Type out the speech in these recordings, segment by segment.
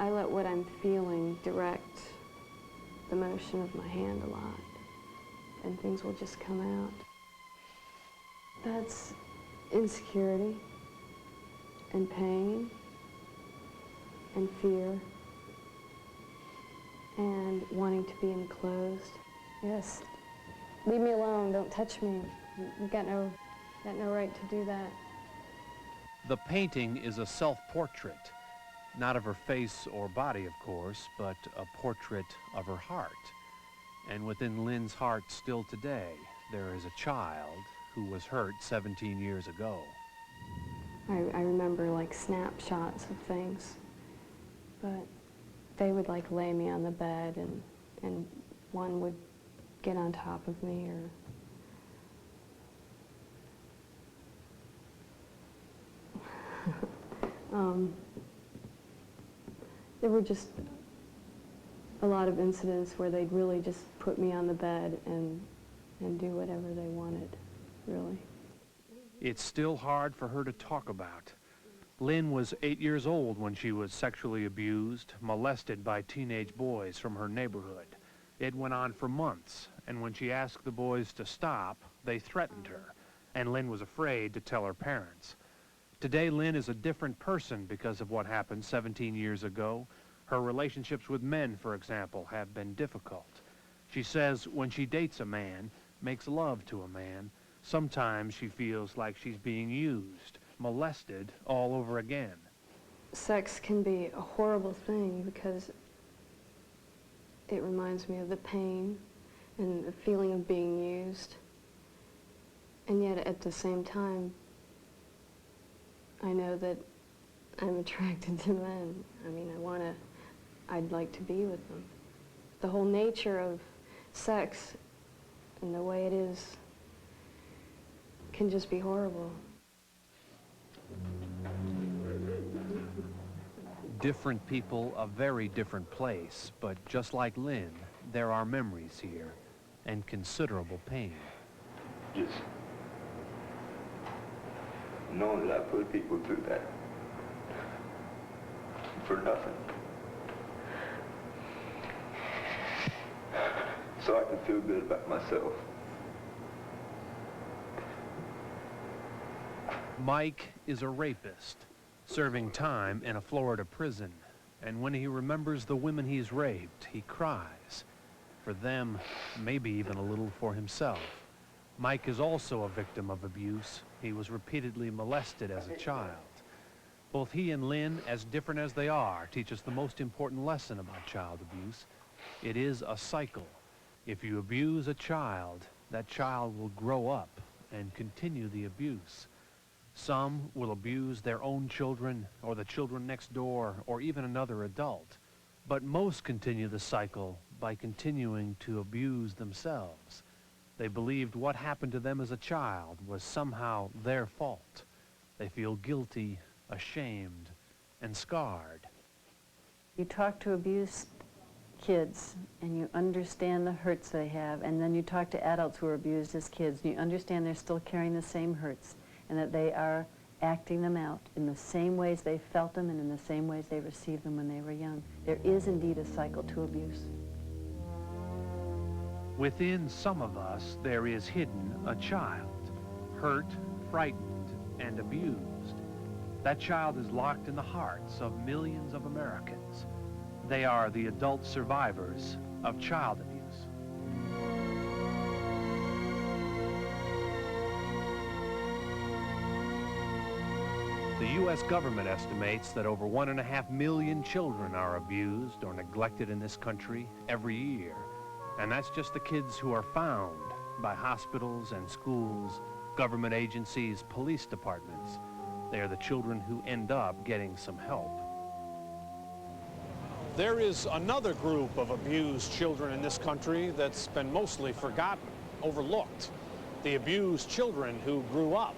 I let what I'm feeling direct the motion of my hand a lot, and things will just come out. That's insecurity and pain and fear and wanting to be enclosed. Yes, leave me alone, don't touch me. You've got no right to do that. The painting is a self-portrait, not of her face or body, of course, but a portrait of her heart. And within Lynn's heart still today, there is a child who was hurt 17 years ago. I remember like snapshots of things, but they would like lay me on the bed and one would get on top of me or there were just a lot of incidents where they'd really just put me on the bed and do whatever they wanted, really. It's still hard for her to talk about. Lynn was 8 years old when she was sexually abused, molested by teenage boys from her neighborhood. It went on for months, and when she asked the boys to stop, they threatened her, and Lynn was afraid to tell her parents. Today, Lynn is a different person because of what happened 17 years ago. Her relationships with men, for example, have been difficult. She says when she dates a man, makes love to a man, sometimes she feels like she's being used, molested all over again. Sex can be a horrible thing because it reminds me of the pain and the feeling of being used. And yet at the same time, I know that I'm attracted to men. I mean, I'd like to be with them. The whole nature of sex and the way it is can just be horrible. Different people, a very different place, but just like Lynn, there are memories here and considerable pain. Just knowing that I put people through that for nothing. So I can feel good about myself. Mike is a rapist, serving time in a Florida prison. And when he remembers the women he's raped, he cries. For them, maybe even a little for himself. Mike is also a victim of abuse. He was repeatedly molested as a child. Both he and Lynn, as different as they are, teach us the most important lesson about child abuse. It is a cycle. If you abuse a child, that child will grow up and continue the abuse. Some will abuse their own children or the children next door or even another adult. But most continue the cycle by continuing to abuse themselves. They believed what happened to them as a child was somehow their fault. They feel guilty, ashamed, and scarred. You talk to abused kids and you understand the hurts they have, and then you talk to adults who were abused as kids and you understand they're still carrying the same hurts and that they are acting them out in the same ways they felt them and in the same ways they received them when they were young. There is indeed a cycle to abuse. Within some of us, there is hidden a child, hurt, frightened, and abused. That child is locked in the hearts of millions of Americans. They are the adult survivors of child abuse. The U.S. government estimates that over 1.5 million children are abused or neglected in this country every year. And that's just the kids who are found by hospitals and schools, government agencies, police departments. They are the children who end up getting some help. There is another group of abused children in this country that's been mostly forgotten, overlooked. The abused children who grew up.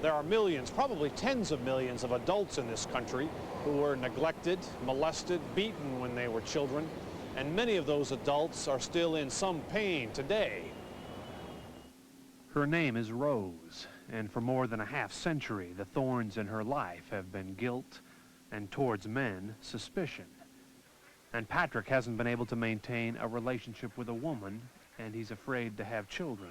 There are millions, probably tens of millions of adults in this country who were neglected, molested, beaten when they were children. And many of those adults are still in some pain today. Her name is Rose, and for more than a half-century, the thorns in her life have been guilt, and towards men, suspicion. And Patrick hasn't been able to maintain a relationship with a woman, and he's afraid to have children.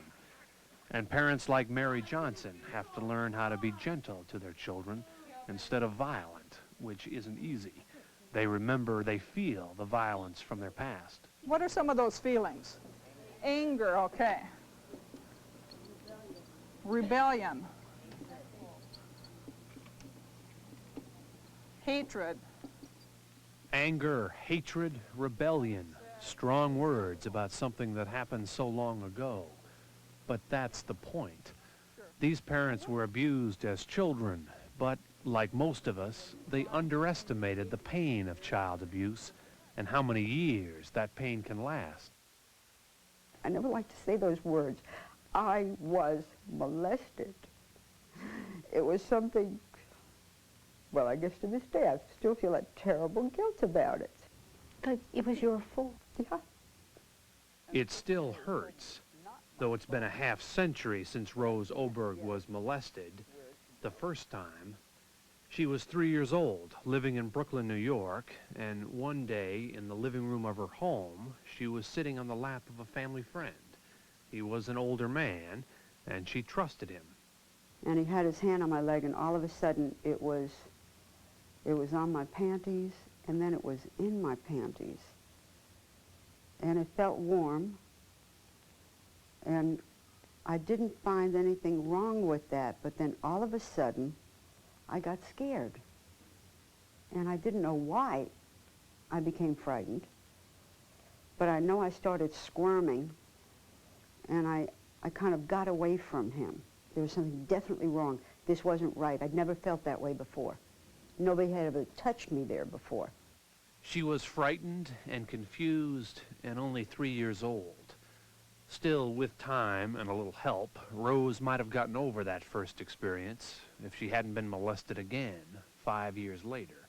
And parents like Mary Johnson have to learn how to be gentle to their children instead of violent, which isn't easy. They remember, they feel the violence from their past. What are some of those feelings? Anger, okay. Rebellion. Hatred. Anger, hatred, rebellion. Strong words about something that happened so long ago. But that's the point. These parents were abused as children, but like most of us, they underestimated the pain of child abuse and how many years that pain can last. I never like to say those words. I was molested. It was something, well, I guess to this day, I still feel that terrible guilt about it. But it was your fault. Yeah. It still hurts. Though it's been a half-century since Rose Oberg was molested, the first time, she was 3 years old, living in Brooklyn, New York, and one day in the living room of her home, she was sitting on the lap of a family friend. He was an older man, and she trusted him. And he had his hand on my leg, and all of a sudden it was on my panties, and then it was in my panties. And it felt warm, and I didn't find anything wrong with that, but then all of a sudden, I got scared. And I didn't know why I became frightened, but I know I started squirming, and I kind of got away from him. There was something definitely wrong. This wasn't right. I'd never felt that way before. Nobody had ever touched me there before. She was frightened and confused and only 3 years old. Still, with time and a little help, Rose might have gotten over that first experience if she hadn't been molested again 5 years later.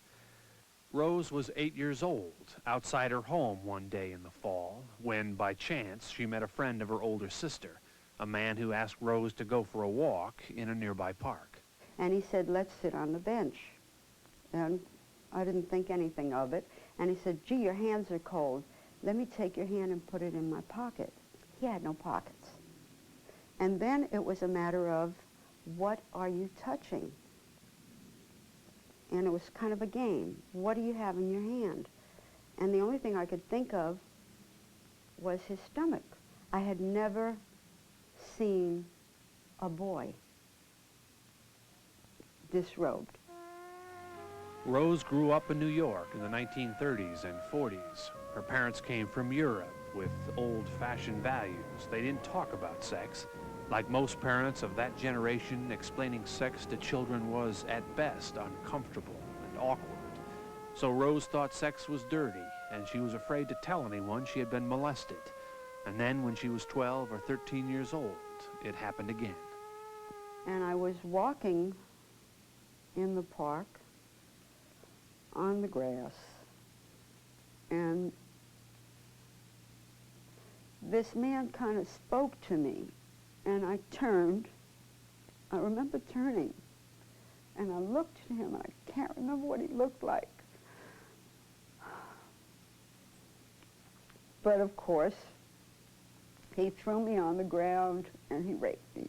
Rose was 8 years old, outside her home one day in the fall, when by chance she met a friend of her older sister, a man who asked Rose to go for a walk in a nearby park. And he said, let's sit on the bench. And I didn't think anything of it. And he said, gee, your hands are cold. Let me take your hand and put it in my pocket. He had no pockets. And then it was a matter of, what are you touching? And it was kind of a game. What do you have in your hand? And the only thing I could think of was his stomach. I had never seen a boy disrobed. Rose grew up in New York in the 1930s and 40s. Her parents came from Europe with old-fashioned values. They didn't talk about sex. Like most parents of that generation, explaining sex to children was, at best, uncomfortable and awkward. So Rose thought sex was dirty, and she was afraid to tell anyone she had been molested. And then when she was 12 or 13 years old, it happened again. And I was walking in the park on the grass, and this man kind of spoke to me, and I turned. I remember turning, and I looked at him, and I can't remember what he looked like. But of course, he threw me on the ground, and he raped me.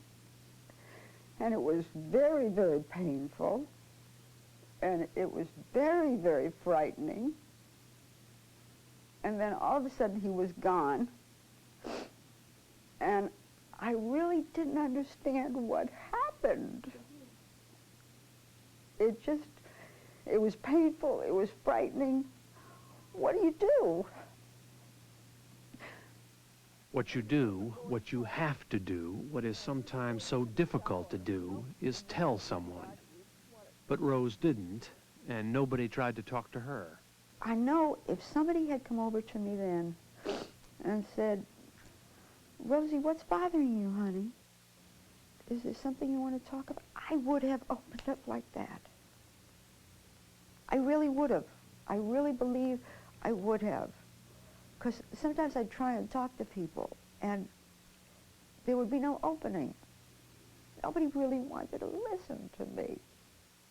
And it was very, very painful, and it was very, very frightening. And then all of a sudden he was gone, and I really didn't understand what happened. It was painful, it was frightening. What do you do? What you do, what you have to do, what is sometimes so difficult to do, is tell someone. But Rose didn't, and nobody tried to talk to her. I know if somebody had come over to me then and said, Rosie, what's bothering you, honey? Is there something you want to talk about? I would have opened up like that. I really would have. I really believe I would have. Because sometimes I'd try and talk to people, and there would be no opening. Nobody really wanted to listen to me.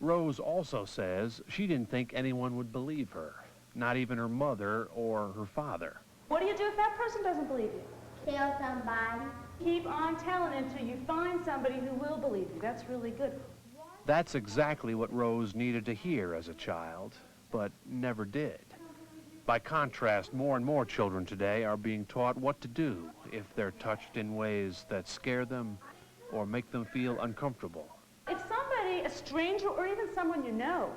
Rose also says she didn't think anyone would believe her. not even her mother or her father. What do you do if that person doesn't believe you? Tell somebody. Keep on telling until you find somebody who will believe you. That's really good. That's exactly what Rose needed to hear as a child, but never did. By contrast, more and more children today are being taught what to do if they're touched in ways that scare them or make them feel uncomfortable. If somebody, a stranger or even someone you know,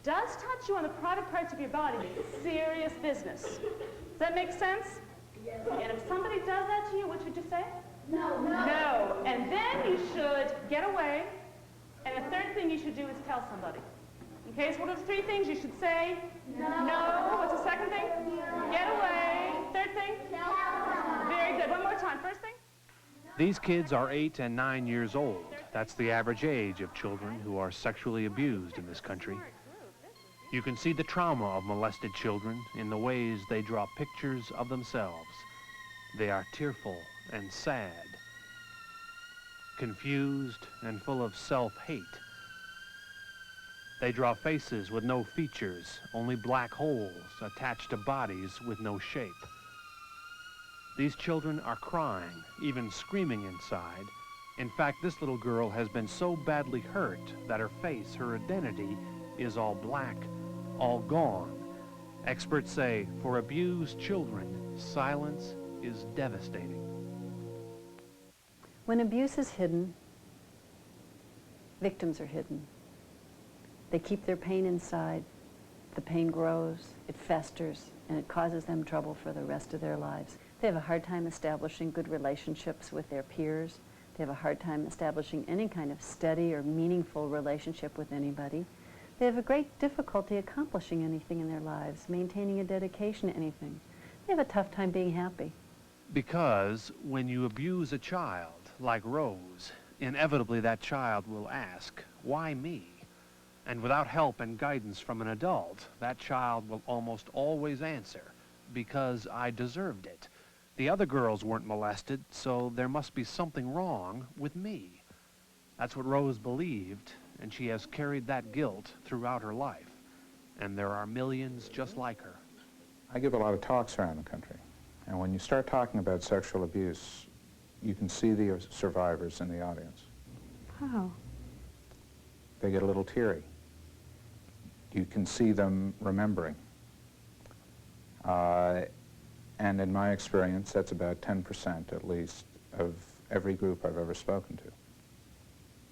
does touch you on the private parts of your body, it's serious business. Does that make sense? Yes. And if somebody does that to you, what should you say? No. No. And then you should get away. And the third thing you should do is tell somebody. Okay, so what are the three things you should say? No. What's the second thing? Get away. Third thing? Very good. One more time. First thing? These kids are 8 and 9 years old. That's the average age of children who are sexually abused in this country. You can see the trauma of molested children in the ways they draw pictures of themselves. They are tearful and sad, confused and full of self-hate. They draw faces with no features, only black holes attached to bodies with no shape. These children are crying, even screaming inside. In fact, this little girl has been so badly hurt that her face, her identity, is all black, all gone. Experts say for abused children, silence is devastating. When abuse is hidden, victims are hidden. They keep their pain inside. The pain grows, it festers, and it causes them trouble for the rest of their lives. They have a hard time establishing good relationships with their peers. They have a hard time establishing any kind of steady or meaningful relationship with anybody. They have a great difficulty accomplishing anything in their lives, maintaining a dedication to anything. They have a tough time being happy. Because when you abuse a child, like Rose, inevitably that child will ask, why me? And without help and guidance from an adult, that child will almost always answer, because I deserved it. The other girls weren't molested, so there must be something wrong with me. That's what Rose believed, and she has carried that guilt throughout her life. And there are millions just like her. I give a lot of talks around the country, and when you start talking about sexual abuse, you can see the survivors in the audience. How? They get a little teary. You can see them remembering. And in my experience, that's about 10% at least of every group I've ever spoken to.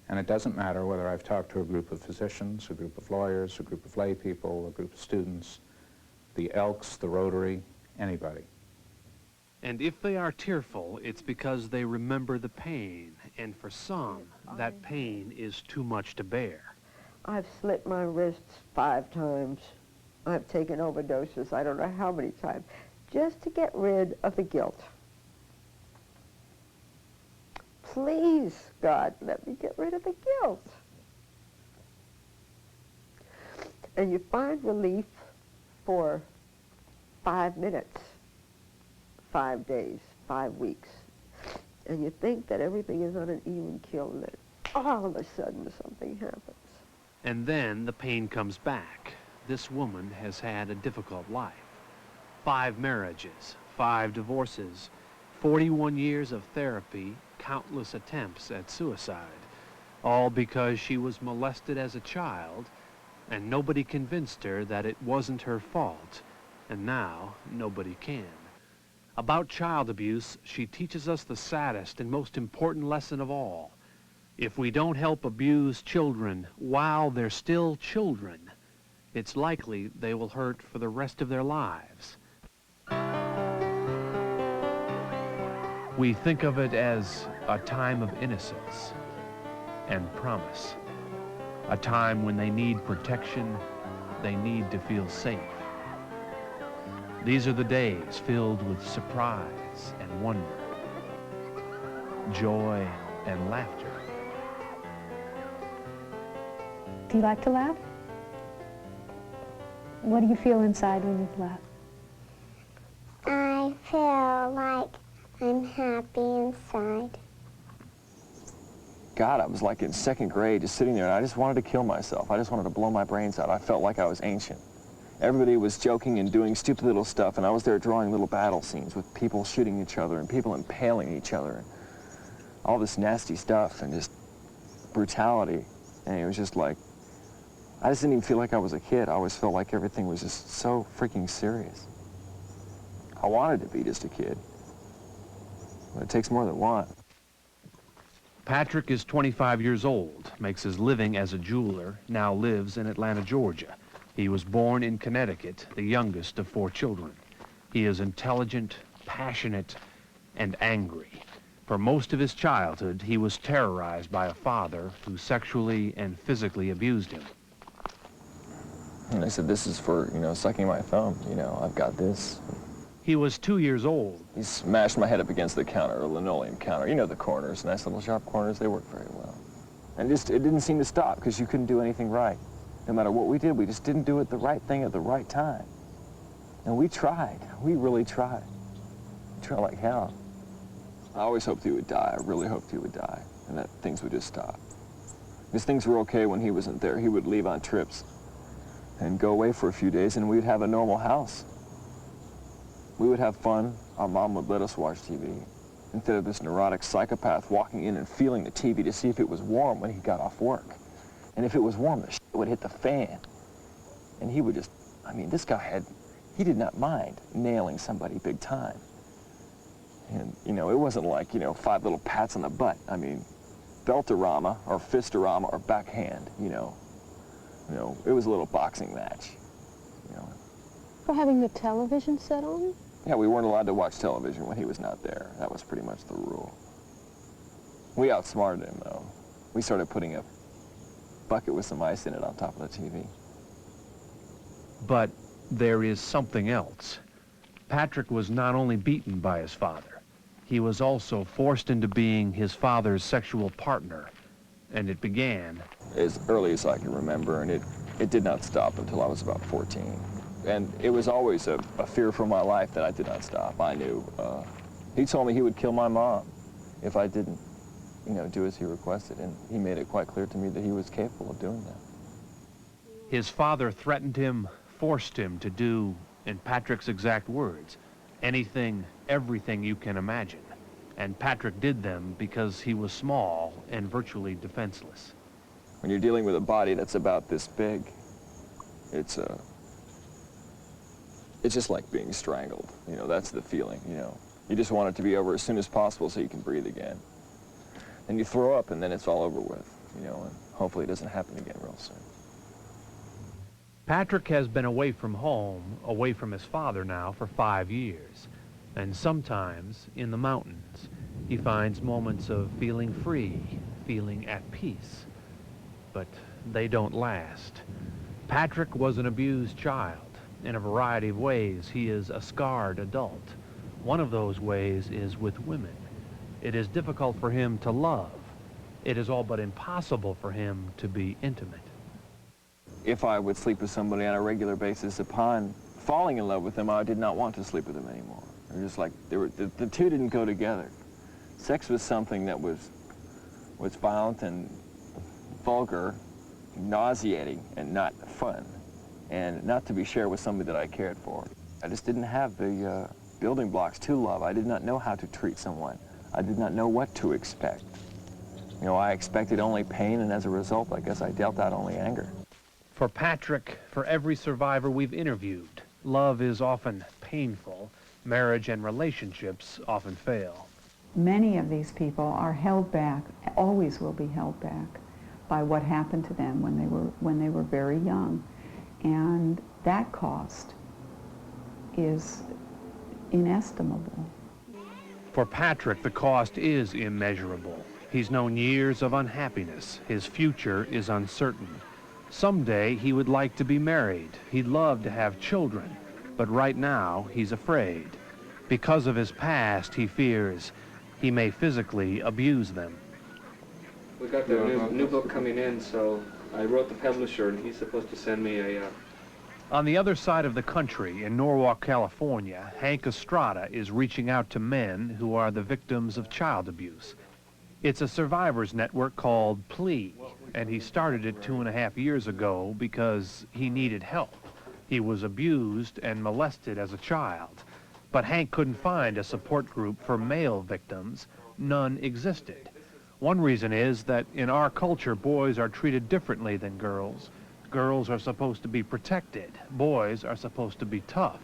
And it doesn't matter whether I've talked to a group of physicians, a group of lawyers, a group of lay people, a group of students, the Elks, the Rotary, anybody. And if they are tearful, it's because they remember the pain, and for some, that pain is too much to bear. I've slit my wrists 5 times. I've taken overdoses, I don't know how many times, just to get rid of the guilt. Please, God, let me get rid of the guilt. And you find relief for 5 minutes, 5 days, 5 weeks. And you think that everything is on an even keel, and then all of a sudden something happens. And then the pain comes back. This woman has had a difficult life. 5 marriages, 5 divorces, 41 years of therapy, countless attempts at suicide, all because she was molested as a child, and nobody convinced her that it wasn't her fault, and now nobody can. About child abuse, she teaches us the saddest and most important lesson of all. If we don't help abused children while they're still children, it's likely they will hurt for the rest of their lives. We think of it as a time of innocence and promise, a time when they need protection, they need to feel safe. These are the days filled with surprise and wonder, joy and laughter. Do you like to laugh? What do you feel inside when you laugh? I feel like I'm happy inside. God, I was like in 2nd grade, just sitting there, and I just wanted to kill myself. I just wanted to blow my brains out. I felt like I was ancient. everybody was joking and doing stupid little stuff, and I was there drawing little battle scenes with people shooting each other and people impaling each other, and all this nasty stuff and just brutality. And it was just like, I just didn't even feel like I was a kid. I always felt like everything was just so freaking serious. I wanted to be just a kid, but it takes more than one. Patrick is 25 years old, makes his living as a jeweler, now lives in Atlanta, Georgia. He was born in Connecticut, the youngest of 4 children. He is intelligent, passionate, and angry. For most of his childhood, he was terrorized by a father who sexually and physically abused him. And I said, this is for, sucking my thumb, I've got this. He was 2 years old. He smashed my head up against the counter, a linoleum counter. The corners, nice little sharp corners, they work very well. And it didn't seem to stop because you couldn't do anything right. No matter what we did, we just didn't do it the right thing at the right time. And we tried, we really tried. We tried like hell. I always hoped he would die, I really hoped he would die, and that things would just stop. Because things were okay when he wasn't there. He would leave on trips and go away for a few days, and we'd have a normal house. We would have fun. Our mom would let us watch TV instead of this neurotic psychopath walking in and feeling the TV to see if it was warm when he got off work. And if it was warm, the shit would hit the fan. And he would just, this guy he did not mind nailing somebody big time. And, it wasn't like, 5 little pats on the butt. Beltorama or fistorama or backhand, it was a little boxing match, For having the television set on? Yeah, we weren't allowed to watch television when he was not there. That was pretty much the rule. We outsmarted him, though. We started putting a bucket with some ice in it on top of the TV. But there is something else. Patrick was not only beaten by his father, he was also forced into being his father's sexual partner. And it began as early as I can remember, and it did not stop until I was about 14. And it was always a fear for my life that I did not stop. I knew. He told me he would kill my mom if I didn't, do as he requested, and he made it quite clear to me that he was capable of doing that. His father threatened him, forced him to do, in Patrick's exact words, anything, everything you can imagine. And Patrick did them because he was small and virtually defenseless. When you're dealing with a body that's about this big, it's just like being strangled. That's the feeling, You just want it to be over as soon as possible so you can breathe again. Then you throw up and then it's all over with, and hopefully it doesn't happen again real soon. Patrick has been away from home, away from his father now for 5 years. And sometimes, in the mountains, he finds moments of feeling free, feeling at peace. But they don't last. Patrick was an abused child. In a variety of ways, he is a scarred adult. One of those ways is with women. It is difficult for him to love. It is all but impossible for him to be intimate. If I would sleep with somebody on a regular basis, upon falling in love with them, I did not want to sleep with them anymore. They're just like, the two didn't go together. Sex was something that was violent and vulgar, nauseating, and not fun, and not to be shared with somebody that I cared for. I just didn't have the building blocks to love. I did not know how to treat someone. I did not know what to expect. I expected only pain, and as a result, I guess I dealt out only anger. For Patrick, for every survivor we've interviewed, love is often painful. Marriage and relationships often fail. Many of these people are held back, always will be held back, by what happened to them when they were very young. And that cost is inestimable. For Patrick, the cost is immeasurable. He's known years of unhappiness. His future is uncertain. Someday he would like to be married. He'd love to have children. But right now, he's afraid. Because of his past, he fears he may physically abuse them. We got the new book coming in, so I wrote the publisher, and he's supposed to send me a... On the other side of the country, in Norwalk, California, Hank Estrada is reaching out to men who are the victims of child abuse. It's a survivors network called PLEA, and he started it 2.5 years ago because he needed help. He was abused and molested as a child, but Hank couldn't find a support group for male victims. None existed. One reason is that in our culture, boys are treated differently than girls. Girls are supposed to be protected. Boys are supposed to be tough.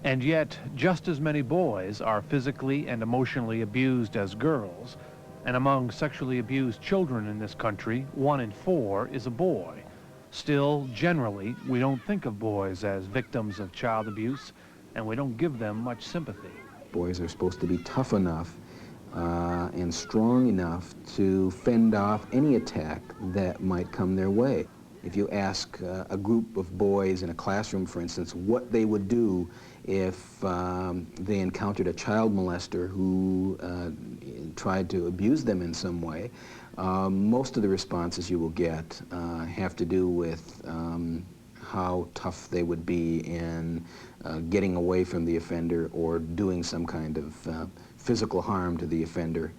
And yet, just as many boys are physically and emotionally abused as girls, and among sexually abused children in this country, 1 in 4 is a boy. Still, generally, we don't think of boys as victims of child abuse, and we don't give them much sympathy. Boys are supposed to be tough enough and strong enough to fend off any attack that might come their way. If you ask a group of boys in a classroom, for instance, what they would do if they encountered a child molester who tried to abuse them in some way, most of the responses you will get have to do with how tough they would be in getting away from the offender or doing some kind of physical harm to the offender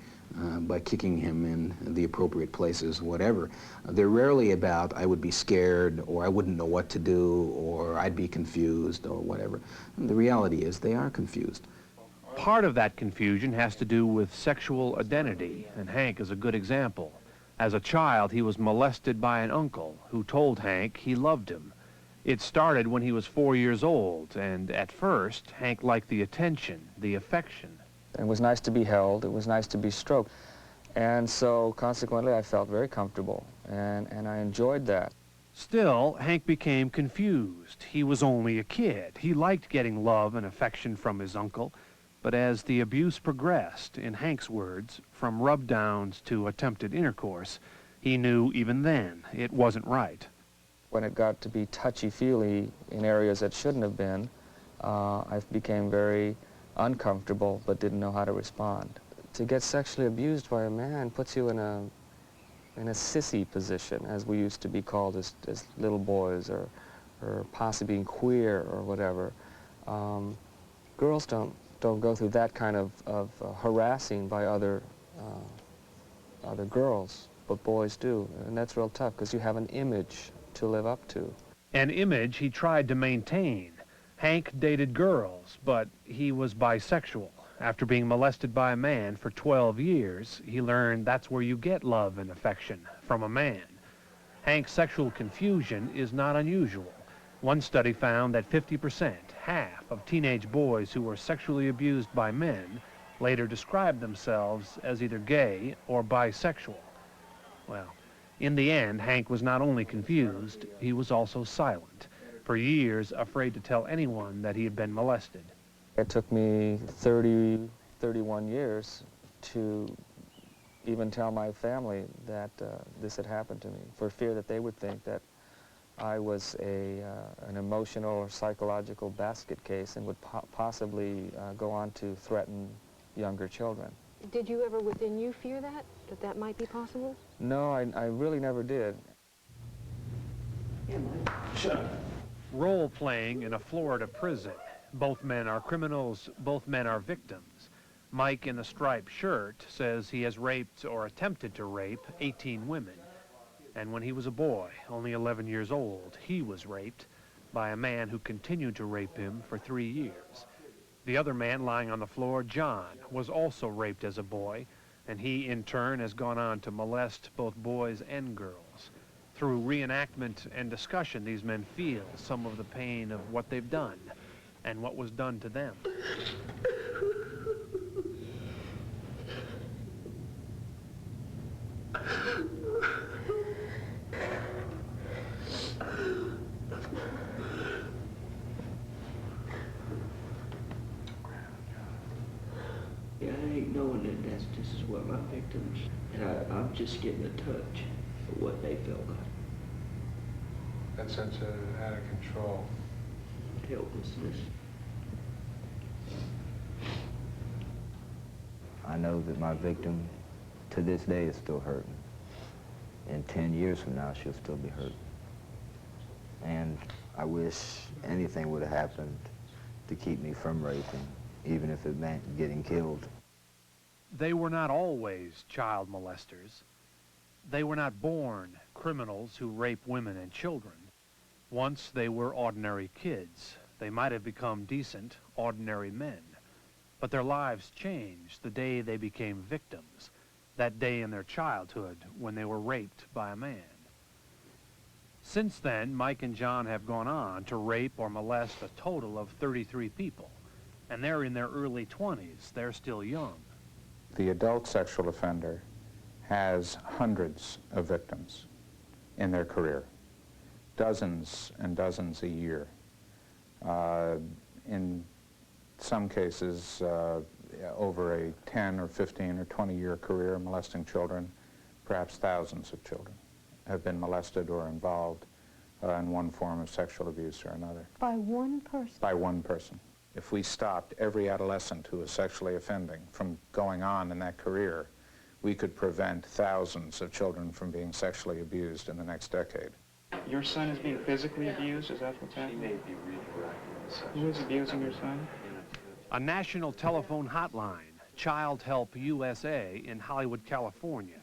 by kicking him in the appropriate places, whatever. They're rarely about, I would be scared, or I wouldn't know what to do, or I'd be confused, or whatever. And the reality is they are confused. Part of that confusion has to do with sexual identity, and Hank is a good example. As a child, he was molested by an uncle who told Hank he loved him. It started when he was 4 years old, and at first, Hank liked the attention, the affection. It was nice to be held, it was nice to be stroked. And so, consequently, I felt very comfortable, and I enjoyed that. Still, Hank became confused. He was only a kid. He liked getting love and affection from his uncle, but as the abuse progressed, in Hank's words, from rub-downs to attempted intercourse, he knew even then it wasn't right. When it got to be touchy-feely in areas that shouldn't have been, I became very uncomfortable but didn't know how to respond. To get sexually abused by a man puts you in a sissy position, as we used to be called as little boys, or possibly being queer or whatever. Girls don't go through that kind of harassing by other girls, but boys do, and that's real tough because you have an image to live up to. An image he tried to maintain. Hank dated girls, but he was bisexual. After being molested by a man for 12 years, he learned that's where you get love and affection, from a man. Hank's sexual confusion is not unusual. One study found that 50%, half of teenage boys who were sexually abused by men, later described themselves as either gay or bisexual. Well, in the end, Hank was not only confused, he was also silent. For years, afraid to tell anyone that he had been molested. It took me 31 years to even tell my family that this had happened to me, for fear that they would think that I was an emotional or psychological basket case and would possibly go on to threaten younger children. Did you ever within you fear that might be possible? No, I really never did. Role-playing in a Florida prison. Both men are criminals, both men are victims. Mike in the striped shirt says he has raped or attempted to rape 18 women. And when he was a boy, only 11 years old, he was raped by a man who continued to rape him for 3 years. The other man lying on the floor, John, was also raped as a boy, and he in turn has gone on to molest both boys and girls. Through reenactment and discussion, these men feel some of the pain of what they've done and what was done to them. Yeah, I ain't knowing that this is what my victims, and I'm just getting a touch of what they felt like. That sense of out of control. Helplessness. I know that my victim, to this day, is still hurting. And 10 years from now, she'll still be hurt. And I wish anything would have happened to keep me from raping, even if it meant getting killed. They were not always child molesters. They were not born criminals who rape women and children. Once they were ordinary kids. They might have become decent, ordinary men. But their lives changed the day they became victims, that day in their childhood when they were raped by a man. Since then, Mike and John have gone on to rape or molest a total of 33 people. And they're in their early 20s. They're still young. The adult sexual offender has hundreds of victims in their career, dozens and dozens a year. In some cases, over a 10 or 15 or 20-year career molesting children, perhaps thousands of children have been molested or involved in one form of sexual abuse or another. By one person? By one person. If we stopped every adolescent who was sexually offending from going on in that career, we could prevent thousands of children from being sexually abused in the next decade. Your son is being physically abused? Is that what's happening? Who is abusing your son? A national telephone hotline, Child Help USA in Hollywood, California.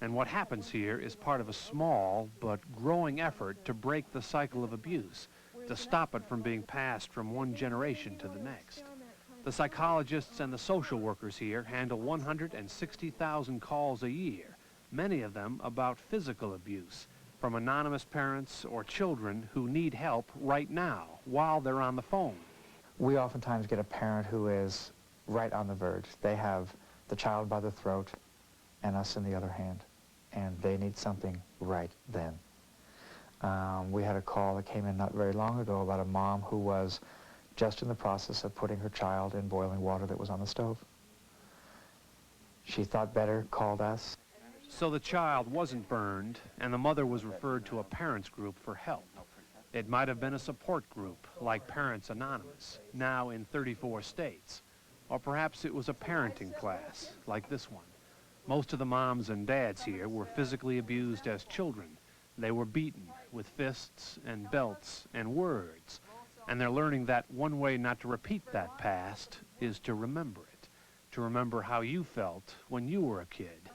And what happens here is part of a small but growing effort to break the cycle of abuse, to stop it from being passed from one generation to the next. The psychologists and the social workers here handle 160,000 calls a year, many of them about physical abuse, from anonymous parents or children who need help right now while they're on the phone. We oftentimes get a parent who is right on the verge. They have the child by the throat and us in the other hand, and they need something right then. We had a call that came in not very long ago about a mom who was just in the process of putting her child in boiling water that was on the stove. She thought better, called us. So the child wasn't burned, and the mother was referred to a parents group for help. It might have been a support group, like Parents Anonymous, now in 34 states. Or perhaps it was a parenting class, like this one. Most of the moms and dads here were physically abused as children. They were beaten with fists and belts and words. And they're learning that one way not to repeat that past is to remember it, to remember how you felt when you were a kid.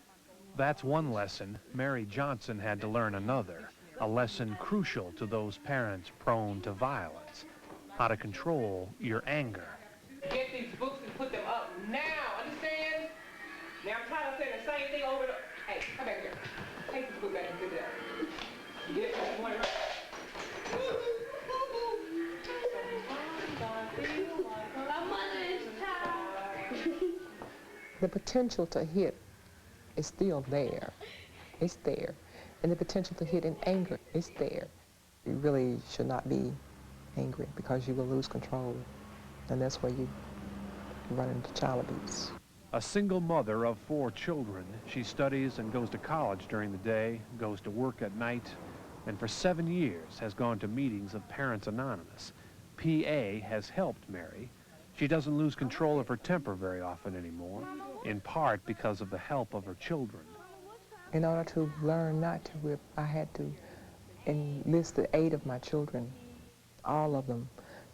That's one lesson. Mary Johnson had to learn another, a lesson crucial to those parents prone to violence, how to control your anger. Get these books and put them up now, understand? Now I'm trying to say the same thing over the... Hey, come back here. Take this book back and sit down. You get it from this point, right? The potential to hit is still there. It's there. And the potential to hit in anger is there. You really should not be angry because you will lose control. And that's where you run into child abuse. A single mother of 4 children, she studies and goes to college during the day, goes to work at night, and for 7 years has gone to meetings of Parents Anonymous. PA has helped Mary. She doesn't lose control of her temper very often anymore, in part because of the help of her children. In order to learn not to whip, I had to enlist the aid of my children, all of them,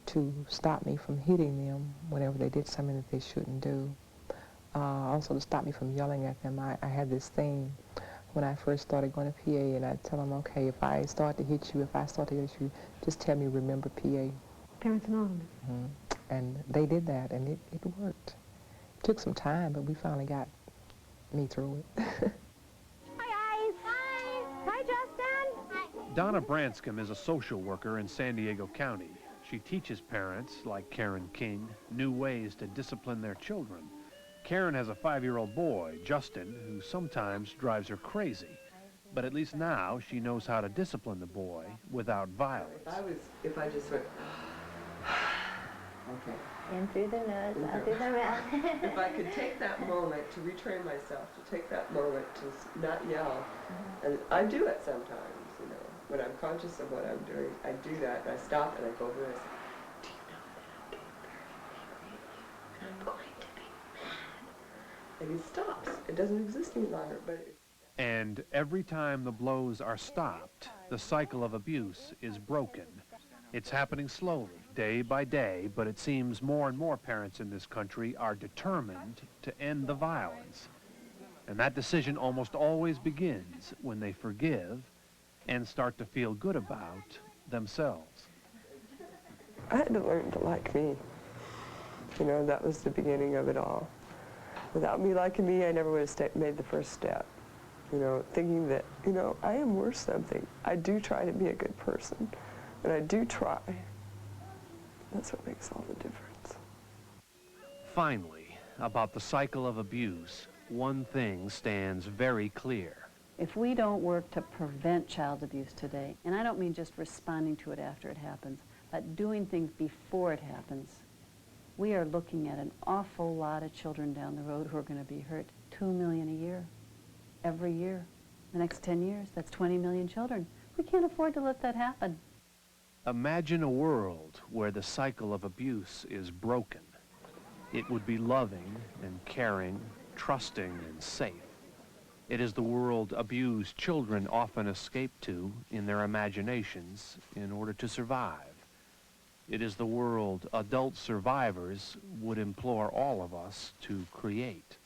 to stop me from hitting them whenever they did something that they shouldn't do. Also to stop me from yelling at them. I had this thing when I first started going to PA, and I'd tell them, okay, if I start to hit you, just tell me, remember PA. Parents Anonymous. Mm-hmm. And they did that, and it worked. It took some time, but we finally got me through it. Hi, guys. Hi. Hi, Justin. Hi. Donna Branscombe is a social worker in San Diego County. She teaches parents, like Karen King, new ways to discipline their children. Karen has a 5-year-old boy, Justin, who sometimes drives her crazy. But at least now she knows how to discipline the boy without violence. If I just went, okay. In through the nose, out through the mouth. If I could take that moment to retrain myself, to take that moment to not yell, and I do it sometimes, you know, when I'm conscious of what I'm doing, I do that, and I stop and I go over and I say, do you know that I'm getting very angry and I'm going to be mad? And it stops. It doesn't exist any longer, but it... And every time the blows are stopped, the cycle of abuse is broken. It's happening slowly, day by day, but it seems more and more parents in this country are determined to end the violence. And that decision almost always begins when they forgive and start to feel good about themselves. I had to learn to like me. You know, that was the beginning of it all. Without me liking me, I never would have made the first step. You know, thinking that, you know, I am worth something. I do try to be a good person, and I do try. That's what makes all the difference. Finally, about the cycle of abuse, one thing stands very clear. If we don't work to prevent child abuse today, and I don't mean just responding to it after it happens, but doing things before it happens, we are looking at an awful lot of children down the road who are going to be hurt. 2 million a year, every year. The next 10 years, that's 20 million children. We can't afford to let that happen. Imagine a world where the cycle of abuse is broken. It would be loving and caring, trusting and safe. It is the world abused children often escape to in their imaginations in order to survive. It is the world adult survivors would implore all of us to create.